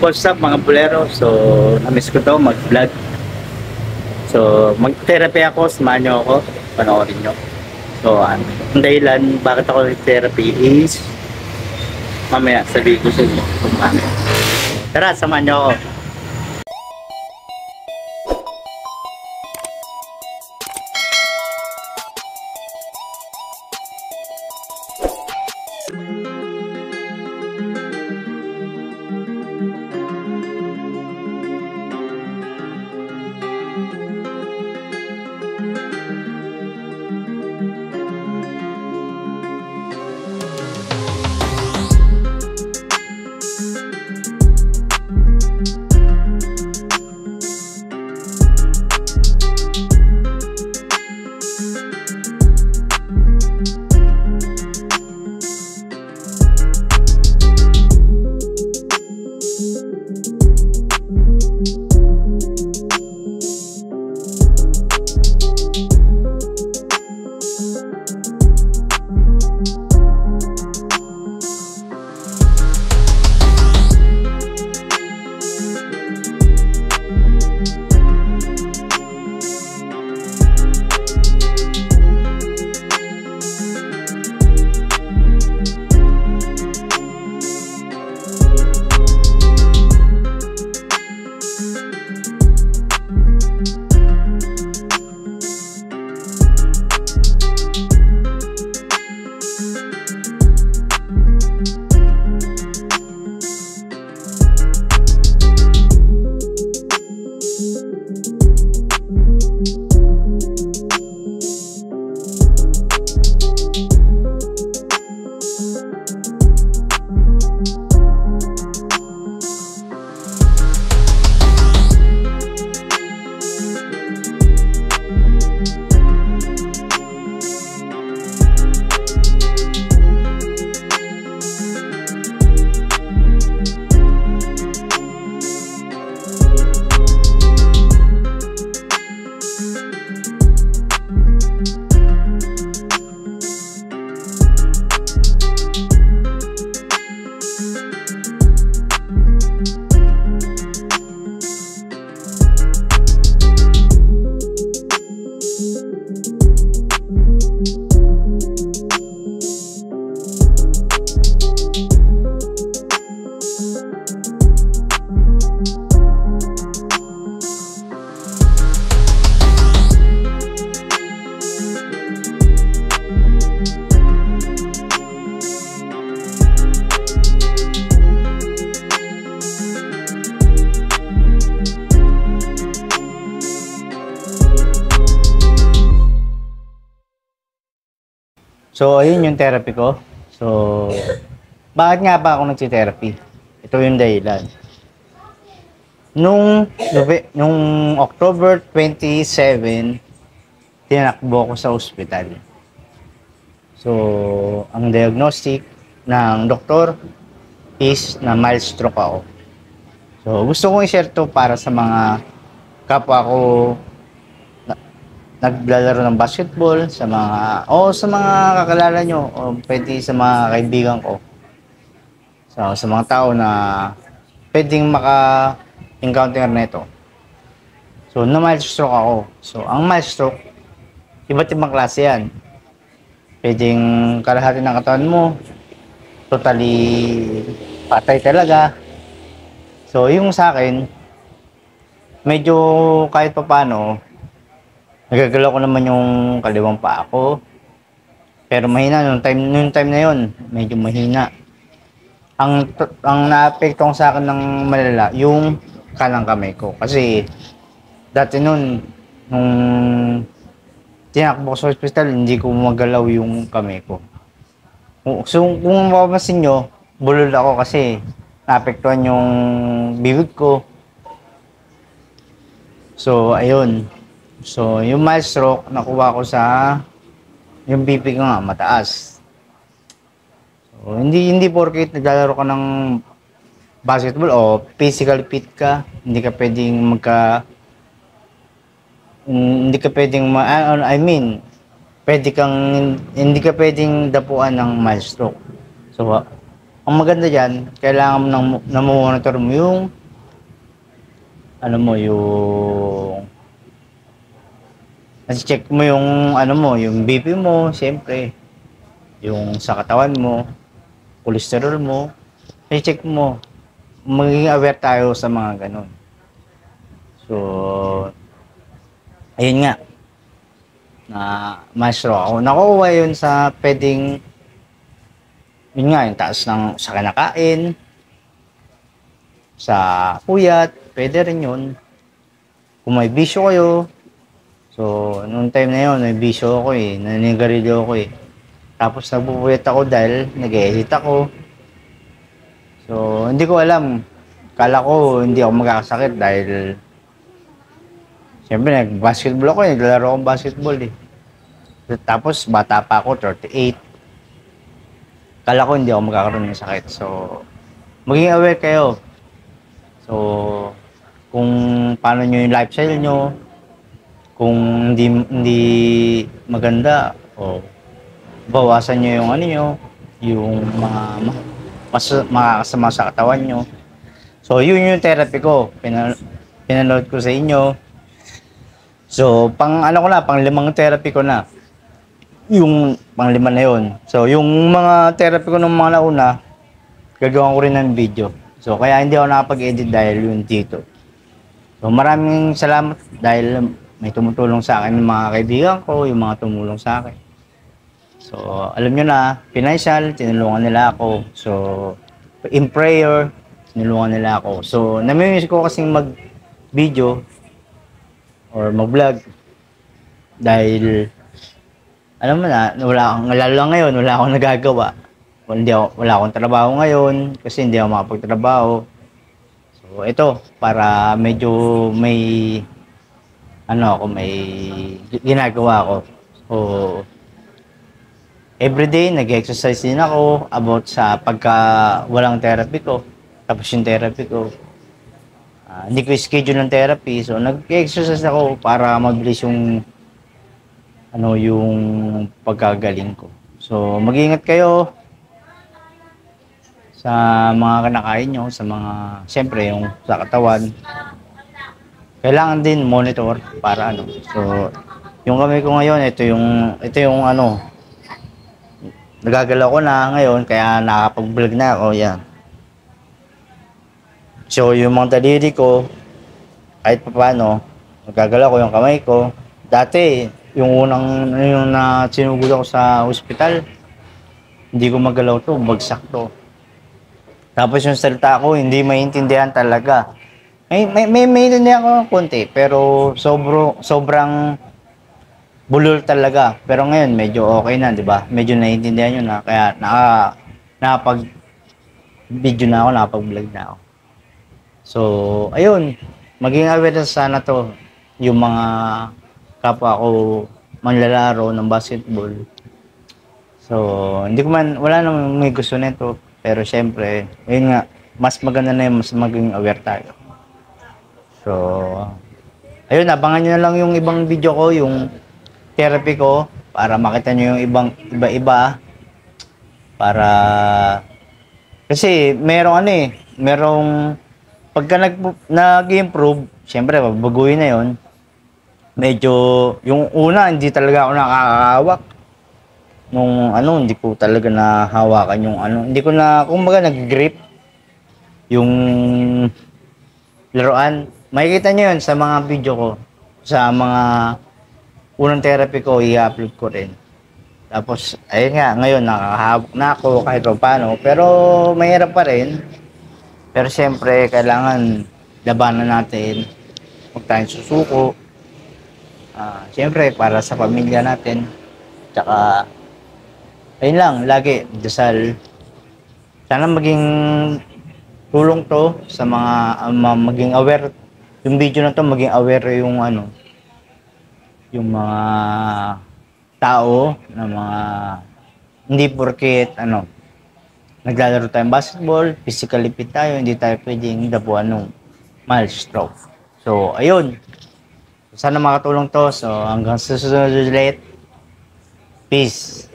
What's up mga bulero? So, na-miss ko to mag-vlog. So, mag-therapy ako, samahan nyo ako, panoorin nyo. So, ang dahilan bakit ako nag-therapy is mamaya sabihin ko sa inyo kung bakit. Tara, samahan nyo ako. So, ayun yung therapy ko. So, bakit nga ba ako nagsi-therapy? Ito yung dahilan. Nung October 27, tinakbo ko sa ospital. So, ang diagnostic ng doktor is na mild stroke ako. So, gusto kong i-share to para sa mga kapwa ko naglalaro ng basketball, sa mga kakilala nyo, o pwede sa mga kaibigan ko. So, sa mga tao na pwedeng maka-encounter na ito. So, na mild stroke ako. So, ang mild stroke, iba't ibang klase yan. Pwedeng kalahati ng katawan mo, totally patay talaga. So, yung sa akin, medyo kahit pa paano, nagagalaw ko naman yung kaliwang paa ko. Pero mahina, nung time na yun, medyo mahina. Ang naapektuhan sa akin ng malala, yung kanang kamay ko. Kasi, dati nung tinakbo ko sa hospital, hindi ko magalaw yung kamay ko. So, kung mapapansin nyo, bulol ako kasi naapektuhan yung bibig ko. So, ayun. So, yung mild stroke, nakuha ko sa yung BP ko nga, mataas. So, hindi porket naglalaro ka ng basketball o physical fit ka, hindi ka pwedeng hindi ka pwedeng dapuan ng mild stroke. So, ang maganda diyan, kailangan mo monitor mo yung ano mo, yung check mo yung ano mo, yung BP mo, siyempre, yung sa katawan mo, cholesterol mo, i-check mo. Maging aware tayo sa mga ganun. So, ayun nga, na maestro ako. Nakuha yun sa pwedeng, yun nga, yung taas ng sa kinakain, sa puyat, pwede rin yun. Kung may bisyo kayo, so, noong time na yun, may bisyo ako eh, naninigarilyo ako eh. Tapos nagpupuyat ako dahil nag-edit ako. So, hindi ko alam. Kala ko hindi ako magkakasakit dahil siyempre nag-basketball ako eh, naglalaro akong basketball eh. Tapos bata pa ako, 38. Kala ko hindi ako magkakaroon ng sakit. So, maging aware kayo. So, kung paano nyo yung lifestyle nyo, kung hindi maganda, o bawasan nyo yung ano nyo, yung mga makakasama sa katawan nyo. So, yun yung therapy ko. Pinanood ko sa inyo. So, pang 5 therapy ko na. Yung pang 5 na yun. So, yung mga therapy ko nung mga nauna, gagawa ko rin ng video. So, kaya hindi ako nakapag-edit dahil yun dito. So, maraming salamat dahil may tumutulong sa akin ng mga kaibigan ko, yung mga tumulong sa akin. So, alam nyo na, financial, tinulungan nila ako. So, in prayer, tinulungan nila ako. So, namimiss ko kasing mag-video or mag-vlog dahil alam mo na, lalo lang ngayon, wala akong nagagawa. Wala akong trabaho ngayon kasi hindi ako makapagtrabaho. So, ito, para medyo may may ginagawa ako. So, everyday, nag-exercise din ako about sa pagka walang therapy ko. Tapos yung therapy ko, hindi ko schedule ng therapy. So, nag-exercise ako para mabilis yung pagkagaling ko. So, mag-ingat kayo sa mga kinakain nyo, sa mga, siyempre, yung sa katawan. Kailangan din monitor para So, yung kamay ko ngayon, ito yung nagagalaw ko na ngayon, kaya nakapag-vlog na ako, yan. So, yung mga daliri ko, kahit pa paano, nagagalaw ko yung kamay ko. Dati, yung na sinugod ako sa ospital, hindi ko magalaw to, bagsak to. Tapos yung salita ko, hindi maintindihan talaga. May maintindihan ko ng konti, pero sobrang bulol talaga. Pero ngayon, medyo okay na, di ba? Medyo naiintindihan nyo na, kaya nakapag-video na ako, nakapag-vlog na ako. So, ayun, maging aware sana to, yung mga kapwa ko manlalaro ng basketball. So, wala namang may gusto nito. Pero syempre, ayun nga, mas maganda na yung mas maging aware tayo. So, ayun, abangan nyo na lang yung ibang video ko, yung therapy ko, para makita nyo yung iba-iba. Para, kasi merong, pagka nag-improve, syempre, babaguhin na yun. Medyo, yung una, hindi talaga ako nakakahawak. Hindi ko talaga nahawakan yung hindi ko na, kumbaga, nag-grip yung laruan. Makikita nyo yun sa mga video ko. Sa mga unang therapy ko, i-upload ko rin. Tapos, ayun nga, ngayon, nakakahawak na ako kahit paano. Pero, mahirap pa rin. Pero, siyempre, kailangan labanan natin. Huwag tayong susuko. Siyempre, para sa pamilya natin. Tsaka, ayun lang, lagi, dasal. Sana maging tulong to sa mga maging aware. Yung video na to, maging aware yung yung mga tao na mga hindi porket naglalaro tayong basketball, physically fit tayo, hindi tayo pwedeng dapuan ng mild stroke. So, ayun. Sana makatulong to. So, hanggang sa susunod ulit. Peace.